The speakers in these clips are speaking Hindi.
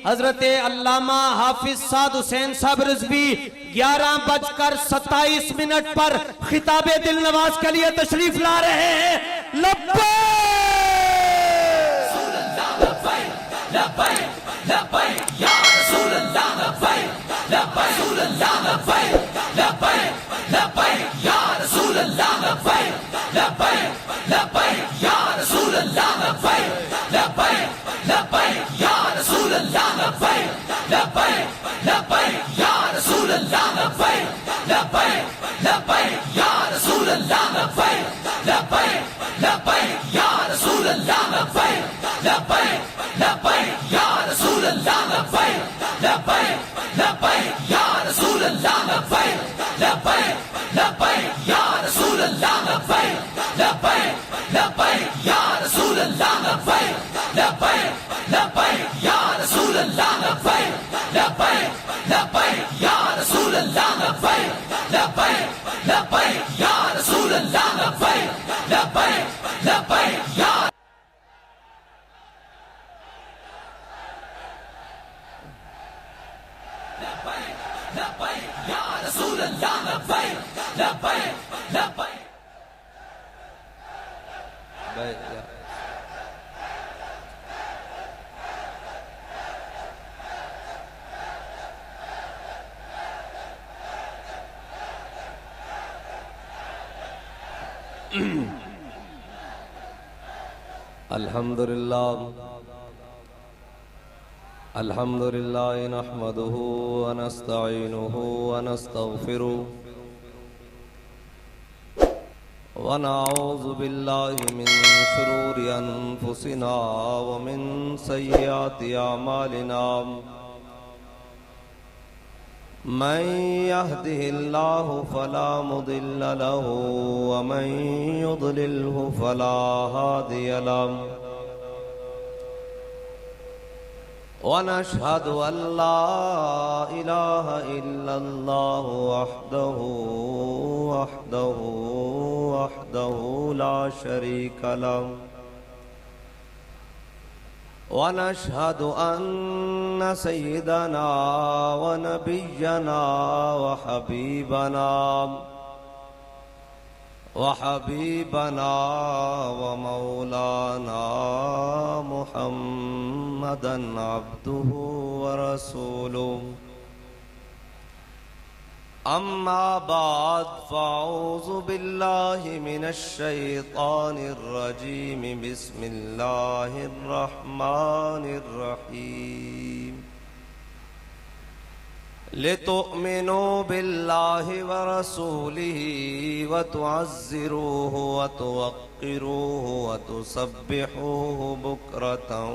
हजरत अल्लामा हाफिज साद हुसैन साहब रिजवी 11:27 पर खिताबे दिल नवाज के लिए तशरीफ ला रहे हैं। अल्हम्दुलिल्लाह नहमदुहु व नस्तईनुहु व नस्तगफिरुहु व नऊज़ु बिल्लाहि मिन शुरूरि अनफुसिना व मिन सय्यिआति अमालिना मन यहदिहिल्लाहु फला मुदिल्ल लहु व मन युद्लिल्हु फला हादिय लहु व नशहदु अल्ला इलाहा इल्लल्लाहु वहदहु ला शरीका लहु व नशहदु अन्न सय्यिदना व नबिय्यना व हबीबना व मौलाना मुहम्मदन अब्दुहु व रसूलुहु अम्मा बाद फ़अऊज़ु बिल्लाहि मिनश शैतानिर रजीम बिस्मिल्लाहिर रहमानिर रहीम लितुअ्मिनू बिल्लाहि व रसूलिही व तुअज़्ज़िरूहु व तुवक़्क़िरूहु व तुसब्बिहूहु बुक्रतन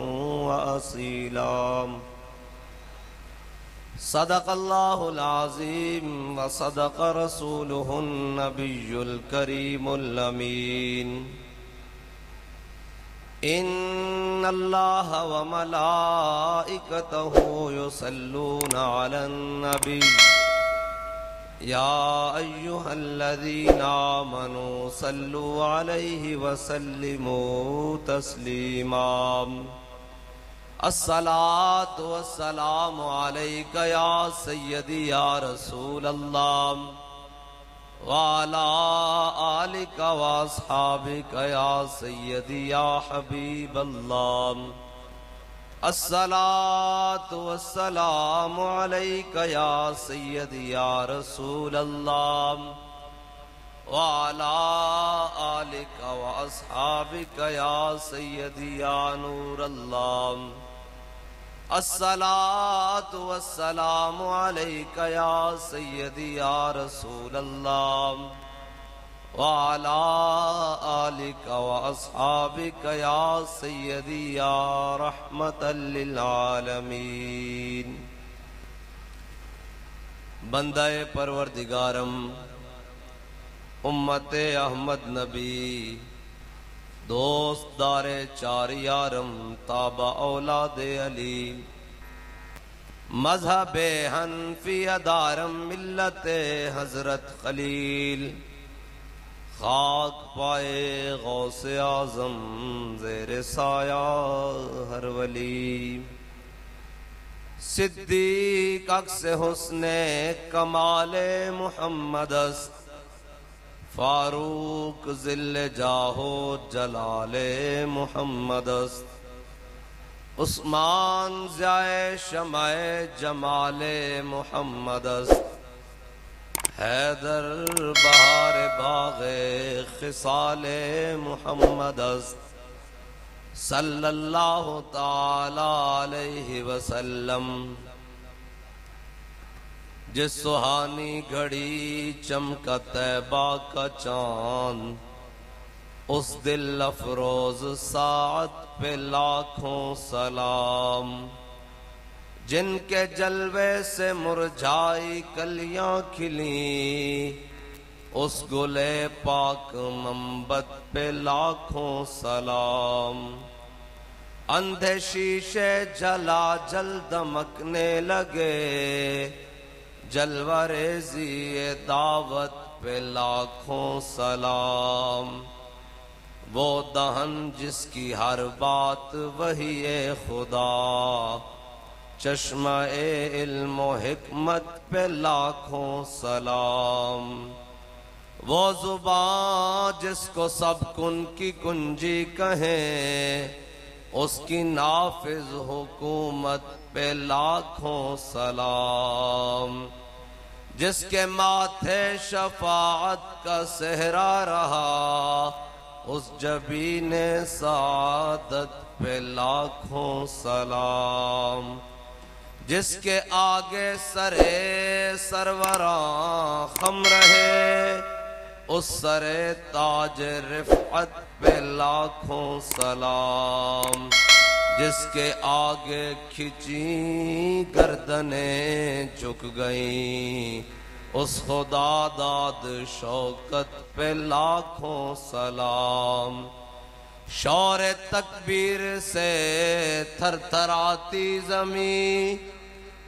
व असीला। सदक़ल्लाहुल अज़ीम व सदक़ रसूलुहुन नबियुल करीमुल अमीन। इन्नल्लाह व मलाइकतहु युसल्लूना अलन नबी या अय्युहल्लज़ीना आमनू सल्लु अलैहि व सल्लिमू तस्लीमा। अस्सलातु वस्सलामु अलैका या सय्यदी या रसूल अल्लाह व अला आलिका व अस्हाबिका या सय्यदी या हबीब अल्लाह। अस्सलातु वस्सलामु अलैका या सय्यदी या रसूल अल्लाह व अला आलिका व अस्हाबिका या सय्यदी या नूर अल्लाह। अस्सलातु वस्सलामु अलैका या सय्यदी या रसूल अल्लाह व अला आलिका व अस्हाबिका या सय्यदी या रहमतल लिल आलमीन। बंदाए परवरदिगारम उम्मते अहमद नबी दोस्त दारे चार यारम ताबा औलादे अली मजहबे हनफिया दारम मिल्लते हजरत खलील खाक पाए गौसे आजम जेर साया हर वली। सिद्दीक अक्स हुस्ने कमाले मुहम्मद अस्त, फारूक जिल्ले जाहो जलाले मुहम्मद अस्त, उस्मान ज़ाए शमाए जमाले मुहम्मद अस्त, हैदर बहार बाग़े खिसाले मुहम्मद अस्त, सल्लल्लाहु ताला अलैहि वसल्लम। जिस सुहानी घड़ी चमका तैबा का चांद, उस दिल अफरोज सात पे लाखों सलाम। जिनके जलवे से मुरझाई कलियां खिली, उस गुले पाक मंबत पे लाखों सलाम। अंधे शीशे जला जल दमकने लगे, जलवरेज़ी दावत पे लाखों सलाम। वो दहन जिसकी हर बात वही ए खुदा, चश्मा ए इल्म हिकमत पे लाखों सलाम। वो जुबान जिसको सब कुन की कुंजी कहें, उसकी नाफिज हुकूमत पे लाखों सलाम। जिसके माथे शफाअत का सेहरा रहा, उस जबीने सादत पे लाखों सलाम। जिसके आगे सरे सरवरां खम रहे, उस सरे ताज रिफ़अत पे लाखों सलाम। जिसके आगे खिंची गर्दने झुक गई, उस खुदा दाद शौकत पे लाखों सलाम। शौर तकबीर से थरथराती जमी,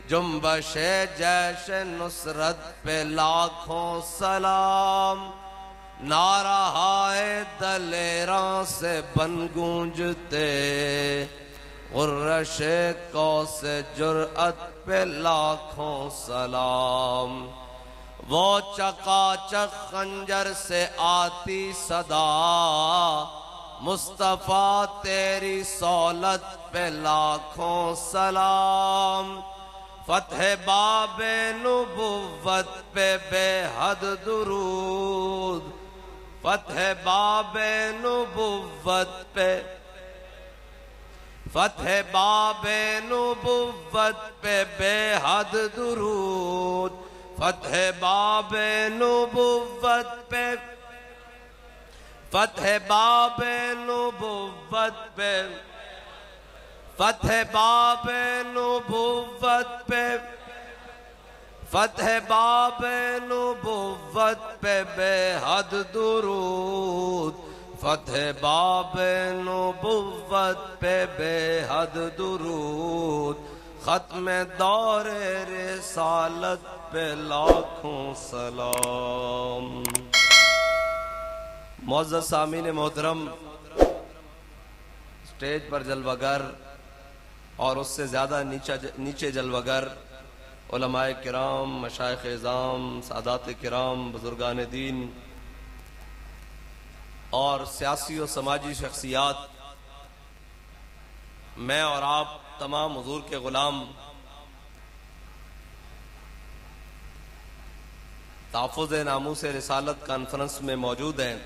जुम्बशे जैश नुसरत पे लाखों सलाम। नारा हाय दलेरां से बन गूंजते, गुर्रशे कौसे जुर्अत पे लाखों सलाम। वो चकाचक खंजर से आती सदा, मुस्तफा तेरी सौलत पे लाखों सलाम। फतह बाबे नुबुव्वत पे बेहद दुरूद, फतह बाबे नुबुव्वत पे, फतह बाबे नुबुव्वत पे बेहद दुरूद। फतह बाबे नुबुव्वत पे, फतह बाबे नुबुव्वत पे, फतह बाबे नुबुव्वत पे, फतह बाबे नुबुव्वत पे बेहद दुरूद। फतह बाबे नुबुव्वत पे बेहद दुरूद। खत्म दौरे रिसालत पे लाखों सलाम। मुअज़्ज़ज़ सामीन मोहतरम, स्टेज पर जलवागर और उससे ज़्यादा नीचे जलवागर उलमाए किराम, मशाइख़ इज़ाम, सादात किराम, बुजुर्गान दीन और सियासी और समाजी शख्सियात, मैं और आप तमाम हुजूर के गुलाम ताफ़ुज़ नामूस रिसालत कॉन्फ्रेंस में मौजूद हैं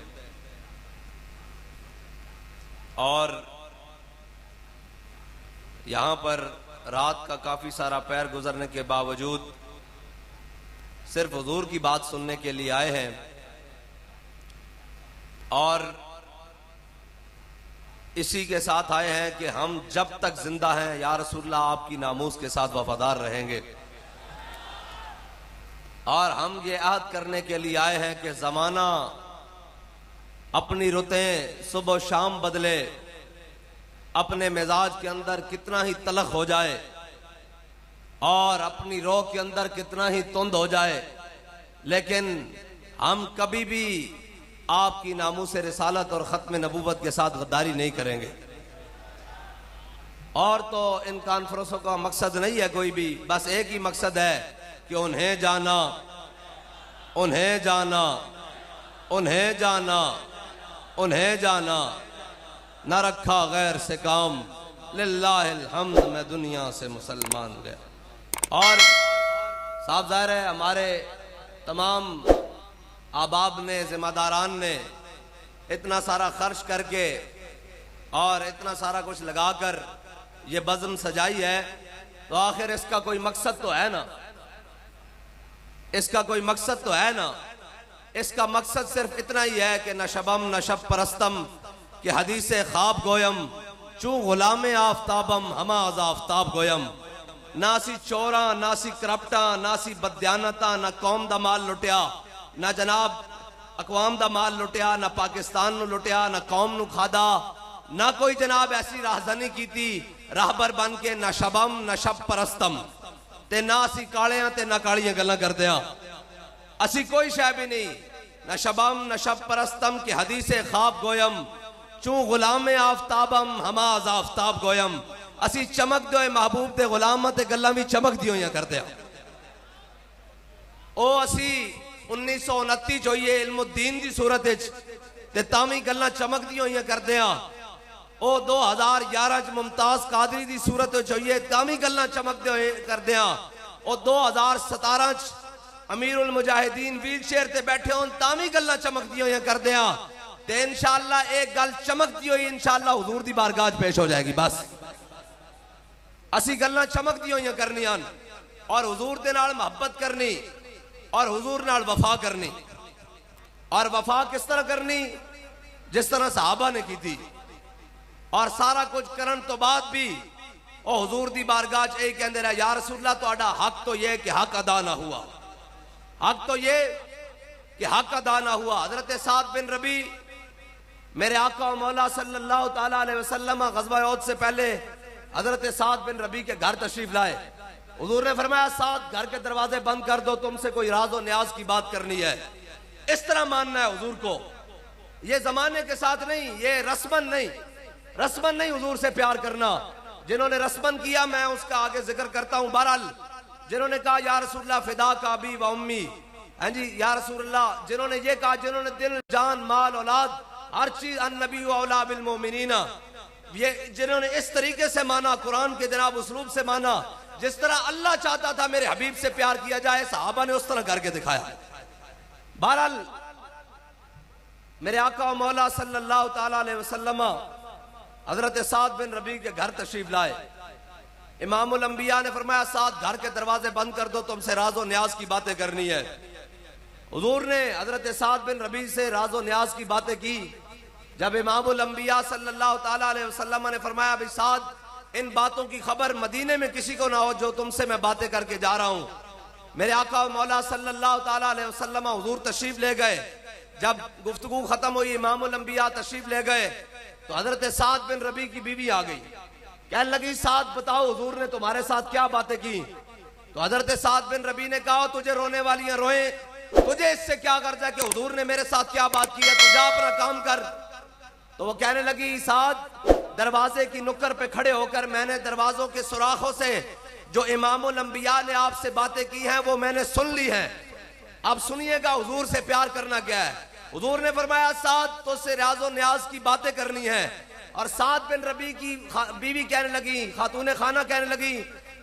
और यहाँ पर रात का काफ़ी सारा पैर गुजरने के बावजूद सिर्फ हुजूर की बात सुनने के लिए आए हैं और इसी के साथ आए हैं कि हम जब तक जिंदा हैं या रसूलल्लाह आपकी नामूस के साथ वफादार रहेंगे। और हम ये अहद करने के लिए आए हैं कि ज़माना अपनी रुतें सुबह शाम बदले, अपने मिजाज के अंदर कितना ही तलख हो जाए और अपनी रोह के अंदर कितना ही तुंद हो जाए, लेकिन हम कभी भी आपकी नामूस रिसालत और ख़त्म नबूवत के साथ गद्दारी नहीं करेंगे। और तो इन कॉन्फ्रेंसों का मकसद नहीं है कोई भी, बस एक ही मकसद है कि उन्हें जाना, उन्हें जाना, उन्हें जाना, उन्हें जाना, न रखा गैर से काम, लिल्लाहिल हम्द मैं दुनिया से मुसलमान गया। और साफ ज़ाहिर है हमारे तमाम आबाब ने, जिम्मेदारान ने इतना सारा खर्च करके और इतना सारा कुछ लगाकर ये बज़्म सजाई है, तो आखिर इसका कोई मकसद तो है ना, इसका कोई मकसद तो है ना। इसका मकसद सिर्फ इतना ही है कि न शबम न शब परस्तम कि हदीस ख्वाब गोयम, चू गुलाम आफ्ताबम हमा आफ्ताब गोयम। नासी चोरा, नासी करप्टा, नासी बदयानता, न कौम दा माल लुटिया, न जनाब अकवाम दा माल लुटिया, न पाकिस्तान नू लुटिया, न कौम नू खादा, ना कोई जनाब ऐसी राहजनी की थी राहबर बन के, ना शबम ना शब परस्तम, ते ना असी कालियां ते ना कालियां गल्लां करदे हां। असी कोई शय भी नहीं, ना शबम ना शब परस्तम कि हदीसे ख्वाब गोयम, चू गुलाम आफ्ताबम हमाज आफ्ताब गोयम। असी चमक दो महबूब दे गुलाम ते गल्लां भी चमक दी होइयां करदे हां। ओ असी 1929 होइए इल्मुद्दीन दी सूरत विच ते तामी गल्लां चमक दी होइयां करदे हां। ओ 2011 च मुमताज कादरी दी सूरत होइए तामी गल्लां चमकदे होए करदे हां। ओ 2017 च अमीरुल मुजाहिदीन व्हील चेयर ते बैठे होन तामी गल्लां चमकदी होइयां करदे हां। ते इंशाअल्लाह एक गल चमकदी होई इंशाअल्लाह हुजूर दी बारगाह पेश हो जाएगी। बस असी गल्लां चमकदी होइयां करनियां और हुजूर दे नाल मोहब्बत करनी और हुजूर नाल वफा करनी। और वफा किस तरह करनी? जिस तरह सहाबा ने की थी। और सारा कुछ करन तो बाद भी ओ हुजूर दी बारगाह च यही कहंदे रहे, या रसूलल्लाह तुहाडा हक तो यह कि हक अदा ना हुआ, हक तो ये कि हक अदा ना हुआ। हजरत साद बिन रबी मेरे आका और मौला सल्लल्लाहु ताला अलैहि वसल्लम ग़ज़वा उहद से पहले हजरत साद बिन रबी के घर तशरीफ लाए। हुजूर ने फरमाया, साद घर के दरवाजे बंद कर दो, तुमसे कोई राज और न्याज की बात करनी है। इस तरह मानना है हुजूर को, ये जमाने के साथ नहीं, ये रस्मन नहीं, रस्मन नहीं हुजूर से प्यार करना। जिन्होंने रस्मन किया मैं उसका आगे जिक्र करता हूं। बहरहाल जिन्होंने कहा या रसूलल्लाह फिदा का अबी व उम्मी, हां जी या रसूलल्लाह, जिन्होंने ये कहा, जिन्होंने दिल जान माल औलाद हर चीज अन्नबी व औला बिल मोमिनीना, ये जिन्होंने इस तरीके से माना, कुरान के जनाब उसलूब से माना, जिस तरह अल्लाह चाहता था मेरे हबीब से प्यार किया जाए, सहाबा ने उस तरह करके दिखाया। बहरहाल मेरे आका मौला सल्लल्लाहु ताला अलैहि वसल्लम हजरत साद बिन रबी के घर तशरीफ लाए। इमामुल अंबिया ने फरमाया, साद घर के दरवाजे बंद कर दो, तुमसे राजो न्याज की बातें करनी है। हुजूर ने हजरत साद बिन रबी से राजो न्याज की बातें की। जब इमामुल अंबिया सल्लल्लाहु ताला अलैहि वसल्लम ने फरमाया, भाई साद इन बातों की खबर मदीने में किसी को ना हो जो तुमसे मैं बातें करके जा रहा हूं। मेरे आका मौला सल्लल्लाहु ताला अलैहि वसल्लम हुजूर तशरीफ ले गए। जब गुफ्तगू खत्म हुई, इमामुल अंबिया तशरीफ ले गए तो हजरत साद बिन रबी की बीवी आ गई। कहने लगी, साद बताओ हुजूर ने तुम्हारे साथ क्या बातें की? तो हजरत साद बिन रबी ने कहा, तुझे रोने वालियां रोए, तुझे इससे क्या कर्जा है कि हुजूर ने मेरे साथ क्या बात की है, तू जा अपना काम कर। तो वो कहने लगी, साद दरवाजे की नुक्कर पे खड़े होकर मैंने दरवाजों के सुराखों से जो इमामुल अंबिया ने आपसे बातें की हैं वो मैंने सुन ली है। अब सुनिएगा हुजूर से प्यार करना क्या है। हुजूर ने फरमाया, साद तो से राजो न्याज की बातें करनी है। और साद बिन रबी की बीवी कहने लगी, खातून खाना कहने लगी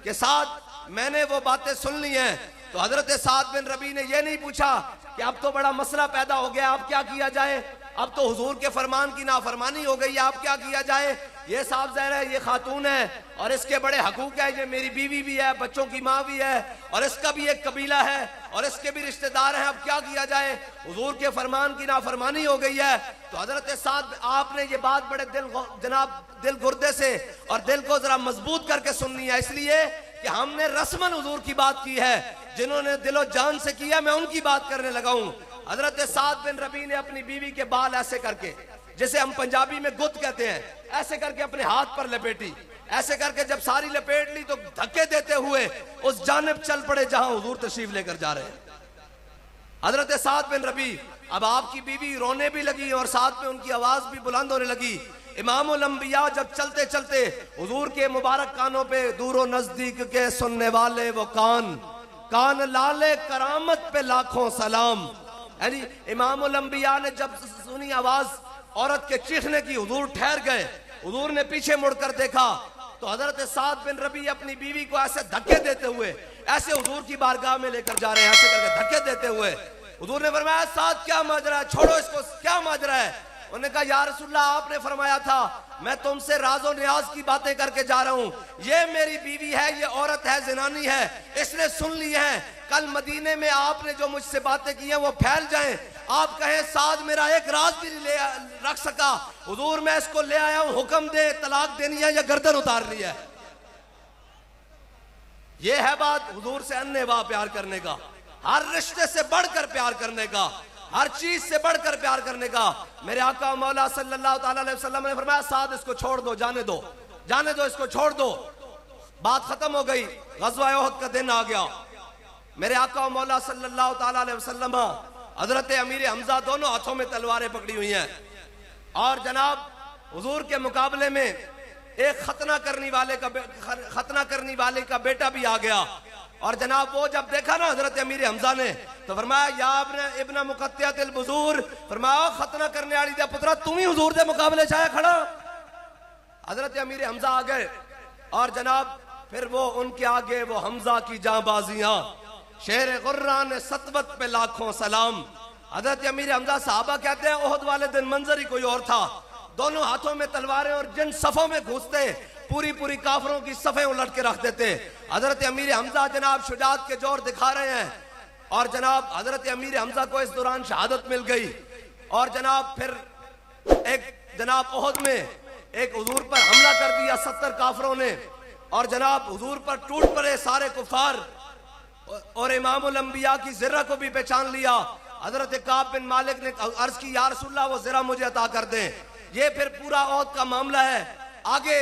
कि साद मैंने वो बातें सुन ली हैं। तो हजरत साद बिन रबी ने ये नहीं पूछा कि अब तो बड़ा मसला पैदा हो गया, अब क्या किया जाए, अब तो हुजूर के फरमान की नाफरमानी हो गई है, अब क्या किया जाए। ये साहब ज़ाहिर है ये खातून है और इसके बड़े हकूक है, ये मेरी बीवी भी है, बच्चों की माँ भी है और इसका भी एक कबीला है और इसके भी रिश्तेदार हैं, अब क्या किया जाए, हुजूर के फरमान की नाफरमानी हो गई है। तो हजरत साद आपने ये बात बड़े दिल गुर्दे से और दिल को जरा मजबूत करके सुननी है, इसलिए कि हमने रस्मन हुजूर की बात की है, जिन्होंने दिलो जान से किया मैं उनकी बात करने लगा हूं। हजरत साद बिन रबी ने अपनी बीवी के बाल ऐसे करके, जिसे हम पंजाबी में गुत कहते हैं, ऐसे करके अपने हाथ पर लपेटी। ऐसे करके जब सारी लपेट ली तो धक्के देते हुए उस जानिब चल पड़े जहां हुजूर तशरीफ लेकर जा रहे हैं। हजरत साद बिन रबी, अब आपकी बीवी रोने भी लगी और साथ में उनकी आवाज भी बुलंद होने लगी। इमामुल अंबिया जब चलते चलते हुजूर के मुबारक कानों पे दूरो नजदीक के सुनने वाले वो कान लाले करामत पे लाखों सलाम। यानी इमामुल अंबिया ने जब सुनी आवाज औरत के चीखने की, हुजूर ठहर गए। हुजूर ने पीछे मुड़कर देखा तो हजरत साद बिन रबी अपनी बीवी को ऐसे धक्के देते हुए ऐसे हुजूर की बारगाह में लेकर जा रहे हैं, ऐसे करके धक्के देते हुए। हुजूर ने फरमाया साद क्या माजरा है, छोड़ो इसको, क्या माजरा है? उन्होंने कहा या रसूलल्लाह आपने फरमाया था मैं तुमसे राजो न्याज की बातें करके जा रहा हूं, ये मेरी बीवी है, ये औरत है, जिनानी है, इसने सुन ली है। कल मदीने में आपने जो मुझसे बातें की हैं वो फैल जाएं, आप कहें साद मेरा एक राज भी ले रख सका। हुजूर मैं इसको ले आया हूं, हुक्म दे तलाक देनी है या गर्दन उतारनी है। ये है बात हुजूर से अन्नेवाह प्यार करने का, हर रिश्ते से बढ़कर प्यार करने का, हर चीज से बढ़कर प्यार करने का। मेरे आका मौला सल्लल्लाहु अलैहि वसल्लम ने फरमाया साद इसको छोड़ दो, जाने दो, जाने दो, इसको छोड़ दो। बात खत्म हो गई, ग़ज़वा उहद का दिन आ गया। मेरे आका मौला सल्लल्लाहु अलैहि वसल्लम हजरत अमीर हमजा दोनों हाथों में तलवारें पकड़ी हुई हैं और जनाब हुजूर के मुकाबले में एक खतना करने वाले का बेटा भी आ गया। और जनाब वो जब देखा ना हजरत अमीर हमजा ने तो फरमाया या इब्न मुक़त्तिअतिल बुज़ूर, फरमाया खतना करने वाली दे पुत्रा तुम ही हुजूर दे मुकाबले चाहे खड़ा। हजरत अमीर हमजा आ गए और जनाब फिर वो उनके आगे वो हमजा की जांबाजियां, शेर गुर्रा ने सतवत पे लाखों सलाम। हजरत अमीर हमजा साहबा कहते हैं ओहद वाले दिन मंजर ही कोई और था, दोनों हाथों में तलवारें और जिन सफों में घुसते पूरी पूरी काफरों की सफे उलट के रख देते। हजरत अमीर हमजा जनाब शुजात के जोर दिखा रहे हैं और जनाब हजरत अमीर हमजा को इस दौरान शहादत मिल गई। और जनाब फिर एक जनाब ओहद में एक हुजूर पर हमला कर दिया 70 काफरों ने और जनाब हुजूर पर टूट पड़े सारे कुफार और इमामुल अंबिया की ज़िर्रा को भी पहचान लिया। हजरत काब बिन मालिक ने अर्ज की या रसूलल्लाह वो ज़िर्रा मुझे अता कर दें। ये फिर पूरा ओहद का मामला है। आगे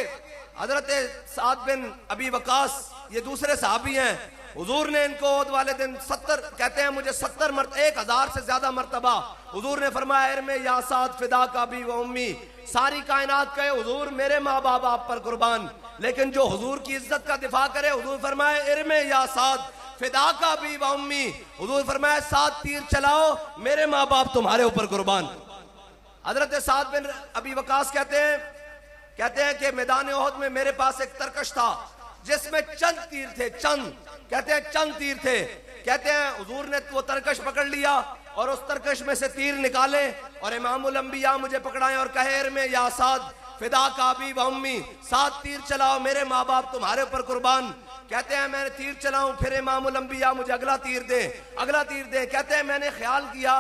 हजरत साद बिन अबी वकास ये दूसरे सहाबी हैं, हुजूर ने इनको ओहद वाले दिन 70 कहते हैं मुझे 1000 से ज्यादा मरतबा हुजूर ने फरमाया इरमे या साद फिदा का भी व उम्मी, सारी कायनात कहे हुजूर मेरे माँ बाप आप पर कुर्बान, लेकिन जो हुजूर की इज्जत का दिफा करे हुजूर फरमाए इरमे या साद फिदा का भी व उम्मी, हुजूर फरमाया 7 तीर चलाओ मेरे माँ बाप तुम्हारे ऊपर कुर्बान। हजरत साद बिन अबी वकास कहते हैं कि मैदान ओहद में मेरे पास एक तरकश था जिसमें चंद तीर थे, कहते हैं चंद तीर थे। कहते हैं हुजूर ने वो तरकश पकड़ लिया और उस तरकश में से तीर निकाले और इमामुल अंबिया मुझे पकड़ाए और कहे में या साद फिदा का भी व उम्मी, 7 तीर चलाओ मेरे माँ बाप तुम्हारे ऊपर कुर्बान। कहते हैं मैंने तीर चलाऊं फिर इमामुल अंबिया मुझे अगला तीर दे। कहते हैं मैंने ख्याल किया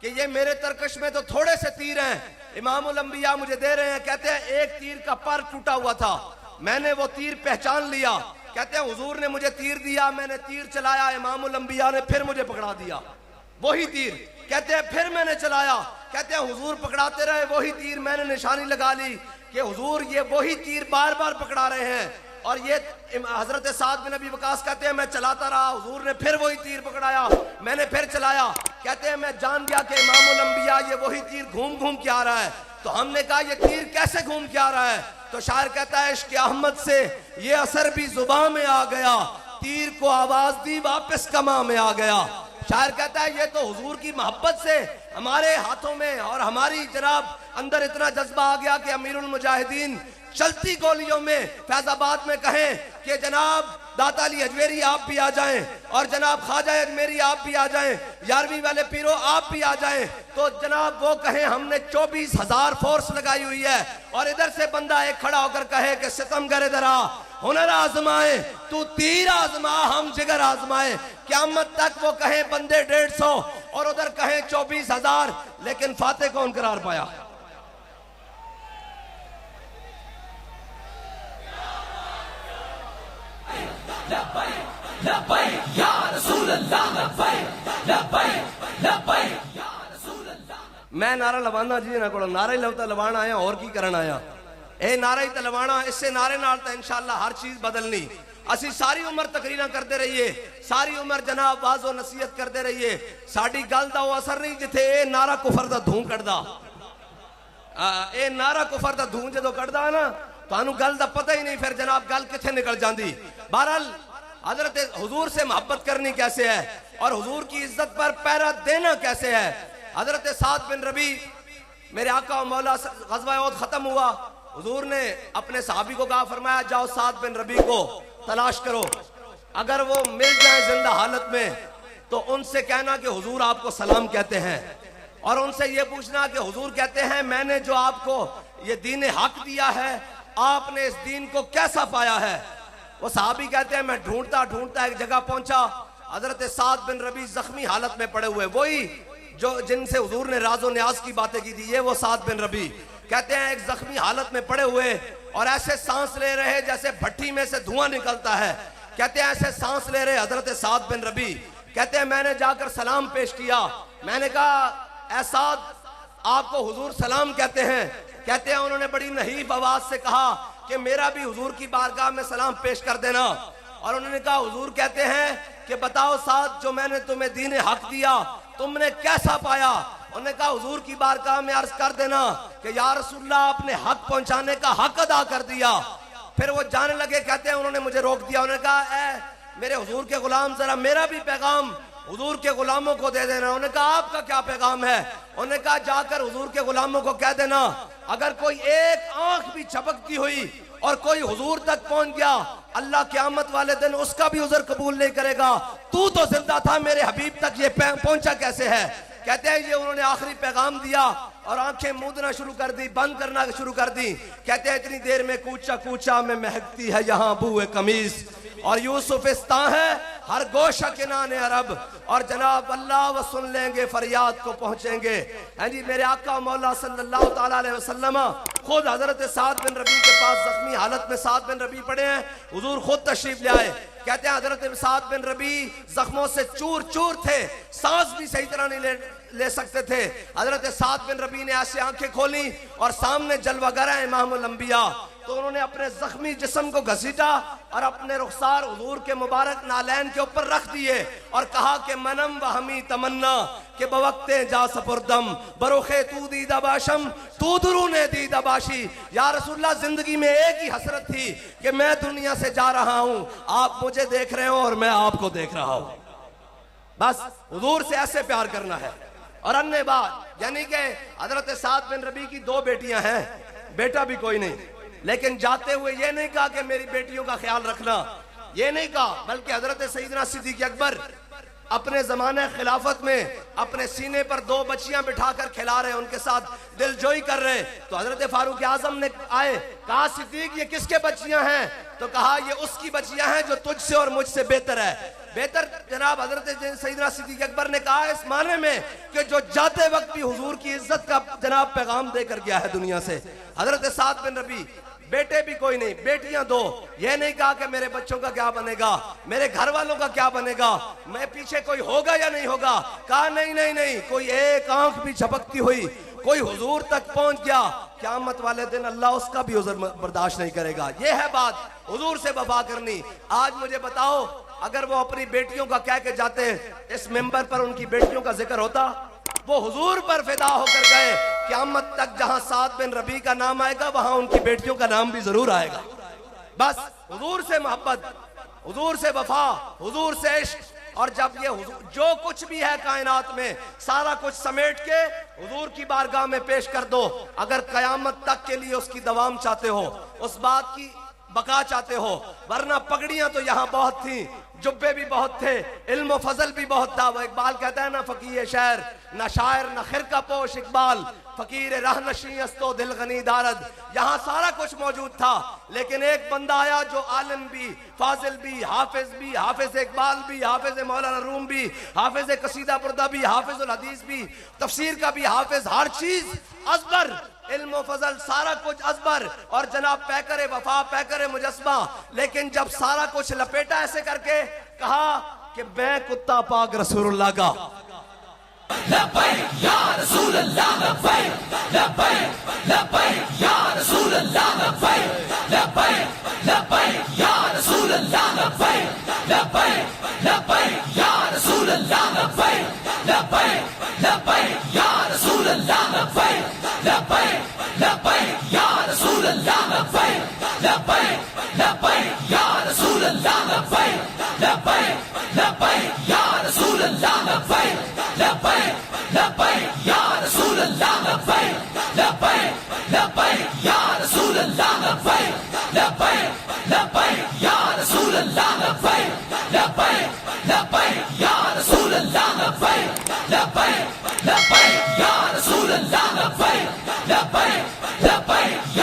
कि ये मेरे तरकश में तो थोड़े से तीर हैं, इमामुल अंबिया मुझे दे रहे हैं। कहते हैं एक तीर का पर टूटा हुआ था, मैंने वो तीर पहचान लिया। कहते हैं हुजूर ने मुझे तीर दिया, मैंने तीर चलाया, इमामुल अंबिया ने फिर मुझे पकड़ा दिया वही तीर। कहते हैं फिर मैंने चलाया, कहते हैं हुजूर पकड़ाते रहे वही तीर, मैंने निशानी लगा ली कि हुजूर ये वही तीर बार बार पकड़ा रहे हैं। और ये हजरत साद बिन अबी वकास कहते हैं मैं चलाता रहा, हुजूर ने फिर वही तीर पकड़ाया, मैंने फिर चलाया। कहते हैं मैं जान गया कि इमामुल अंबिया ये वही तीर घूम घूम के आ रहा है। तो हमने कहा ये तीर कैसे घूम के आ रहा है? तो शायर कहता है इश्क़ अहमद से ये असर भी जुबान में आ गया, तीर को आवाज दी वापस कमा में आ गया। शायर कहता है ये तो हुजूर की मोहब्बत से हमारे हाथों में और हमारी जनाब अंदर इतना जज्बा आ गया कि अमीरुल मुजाहिदीन चलती गोलियों में फैजाबाद में कहें कि जनाब दाता अली अजमेरी आप भी आ जाएं और जनाब ख्वाजा अजमेरी आप भी आ जाएं, 11वीं वाले पीरो आप भी आ जाएं, तो जनाब वो कहें हमने 24,000 फोर्स लगाई हुई है और इधर से बंदा एक खड़ा होकर कहे कि सितमगर इधर आ, हुनर आजमाए तू तीर आजमा हम जिगर आजमाए। क़यामत तक वो कहे बंदे 150 और उधर कहे 24,000, लेकिन फातेह कौन करार पाया? मैं नारा लवाना जी ना को नारा ही लवता लवाना आया और की करन आया, ए नारा ही तो लवाना, इससे नारे नाल तो इंशाअल्लाह हर चीज बदलनी। असी सारी उम्र तकरीर करते रहिए, सारी उम्र जनाब वाजो नसीहत करते रहिए, साड़ी गल दा वो असर नहीं जिथे ए नारा कुफर दा धूं कढ़दा। ਇਹ ਨਾਰਾ ਕੁਫਰ ਦਾ ਧੂੰ ਜਦੋਂ ਕੱਢਦਾ ਨਾ ਤੁਹਾਨੂੰ ਗੱਲ ਦਾ पता ही नहीं फिर जनाब गल किथे निकल जाती। बहरहाल हजरत हुजूर से मोहब्बत करनी कैसे है और हुजूर की इज्जत पर पहरा देना कैसे है। हजरत साद बिन रबी मेरे आका मौला गज़वा उहद खत्म हुआ, हुजूर ने अपने सहाबी को कहा, फरमाया जाओ साद बिन रबी को तलाश करो, अगर वो मिल जाए जिंदा हालत में तो उनसे कहना कि हुजूर आपको सलाम कहते हैं और उनसे ये पूछना कि हुजूर कहते हैं मैंने जो आपको ये दीन हक दिया है आपने इस दीन को कैसा पाया है। वो सहाबी कहते हैं मैं ढूंढता ढूंढता एक जगह पहुंचा, हजरत साद बिन रबी जख्मी हालत में पड़े हुए, वही जो जिनसे हुजूर ने राजो न्याज की बातें की थी, ये वो साद बिन रबी कहते हैं एक जख्मी हालत में पड़े हुए और ऐसे सांस ले रहे जैसे भट्टी में से धुआं निकलता है। कहते हैं ऐसे सांस ले रहे हजरत साद बिन रबी। कहते हैं मैंने जाकर सलाम पेश किया, मैंने कहा ऐ साद आपको हुजूर सलाम कहते हैं। कहते हैं उन्होंने बड़ी नहीफ आवाज से कहा कि मेरा भी हुजूर की बारगाह में सलाम पेश कर देना। और उन्होंने कहा हुजूर कहते हैं कि बताओ साद जो मैंने तुम्हें दीन हक दिया तुमने कैसा पाया। उन्होंने कहा हुजूर की बारगाह में अर्ज कर देना कि या रसूलल्लाह आपने हक पहुंचाने का हक अदा कर दिया। फिर वो जाने लगे, कहते हैं उन्होंने मुझे रोक दिया, उन्होंने कहा ए मेरे हुजूर के गुलाम जरा मेरा भी पैगाम हुजूर के गुलामों को दे देना। उन्होंने कहा आपका क्या पैगाम है। उन्होंने कहा जाकर हुजूर के गुलामों को कह देना अगर कोई एक आंख भी झपकती हुई और कोई हुजूर तक पहुंच गया अल्लाह क़यामत वाले दिन उसका भी उज़र कबूल नहीं करेगा। तू तो जिंदा था, मेरे हबीब तक ये पहुंचा कैसे है। कहते हैं ये उन्होंने आखिरी पैगाम दिया और आंखें मूंदना शुरू कर दी, बंद करना शुरू कर दी। कहते हैं इतनी देर में कूचा कूचा में महकती है यहाँ बूए कमीज और यूसुफ इस्तां है हर गोशा के नाने अरब और जनाब अल्लाह वो सुन लेंगे फरियाद को पहुंचेंगे। हैं जी मेरे आका मौला सल्लल्लाहु ताला अलैहि वसल्लम खुद हजरत साद बिन रबी के पास जख्मी हालत में साद बिन रबी पड़े हैं, हुजूर खुद तशरीफ ले आए। कहते हैं हजरत साद बिन रबी जख्मों से चूर चूर थे, सांस भी सही तरह नहीं ले सकते थे। हजरत साद बिन रबी ने ऐसे आंखें खोली और सामने जलवागर है इमामुल अंबिया, तो उन्होंने अपने जख्मी जिस्म को घसीटा और अपने रुखसार हुजूर के मुबारक नालैन के ऊपर रख दिए और कहा कि मनम व हमी तमन्ना के बवक्ते जा सपुरदम बरोखे तू दीदा बाशम तू दुरूने दीदा बाशी। या रसूलल्लाह जिंदगी में एक ही हसरत थी कि मैं दुनिया से जा रहा हूं, आप मुझे देख रहे हो और मैं आपको देख रहा हूं। बस हुजूर से ऐसे प्यार करना है। और अन्य बात यानी कि हजरत साद बिन रबी की दो बेटियां हैं, बेटा भी कोई नहीं, लेकिन जाते हुए ये नहीं कहा कि मेरी बेटियों का ख्याल रखना, ये नहीं कहा, बल्कि हजरत सईदना सिद्दीक अकबर अपने जमाने खिलाफत में अपने सीने पर दो बच्चियां बिठाकर खिला रहे, उनके साथ दिलजोई कर रहे। तो हजरत फारूक आजम ने आए, कहा सिद्दीक ये किसके बच्चियां हैं। तो कहा ये उसकी बच्चियां हैं जो तुझसे और मुझसे बेहतर है। बेहतर जनाब हजरत सईदना सिद्दीक अकबर ने कहा इस माने में कि जो जाते वक्त भी हुजूर की इज्जत का जनाब पैगाम देकर गया है दुनिया से। हजरत साद बिन रबी बेटे भी कोई नहीं, बेटियां दो। यह नहीं कहा कि मेरे बच्चों का क्या बनेगा, मेरे घर वालों का क्या बनेगा, मैं पीछे कोई होगा या नहीं होगा। कहा नहीं नहीं नहीं, कोई एक आंख भी झपकती हुई कोई हुजूर तक पहुंच गया क़यामत वाले दिन अल्लाह उसका भी उज़र बर्दाश्त नहीं करेगा। यह है बात हुजूर से वफा करनी। आज मुझे बताओ अगर वो अपनी बेटियों का कह के जाते इस मेंबर पर उनकी बेटियों का जिक्र होता, वो हुजूर पर फिदा होकर गए, क़यामत तक जहां साद बिन रबी का नाम आएगा वहां उनकी बेटियों का नाम भी जरूर आएगा। बस हुजूर से मोहब्बत, हुजूर से वफा, हुजूर से इश्क, और जब ये जो कुछ भी है कायनात में सारा कुछ समेट के हुजूर की बारगाह में पेश कर दो। अगर कयामत तक के लिए उसकी दवाम चाहते हो, उस बात की बका चाहते हो, वरना पगड़ियां तो यहाँ बहुत थी, जुब्बे भी बहुत थे, इल्म फजल भी बहुत था। वो इकबाल कहता है ना फकीर शहर न शायर न खिरका पोश इकबाल फकीर राह नशीस्तो दिल गनी दारद। यहाँ सारा कुछ मौजूद था, लेकिन एक बंदा आया जो आलिम भी, फाजिल भी, हाफिज इकबाल भी, हाफिज मौलाना रूम भी, हाफिज कसीदा बुर्दा भी, हाफिजुल हदीस भी, तफसीर का भी हाफिज, हर चीज अजबर, इल्म फजल सारा कुछ अजबर, और जनाब पैकर वफा पैकर मुजस्मा। लेकिन जब सारा कुछ लपेटा ऐसे करके कहा कि मैं कुत्ता पाक रसूलुल्लाह का। लब्बैक या रसूल अल्लाह, लब्बैक लब्बैक लब्बैक या रसूल अल्लाह, लब्बैक लब्बैक लब्बैक या रसूल अल्लाह, लब्बैक लब्बैक लब्बैक या रसूल अल्लाह, लब्बैक लब्बैक लब्बैक या रसूल अल्लाह, लब्बैक लब्बैक लब्बैक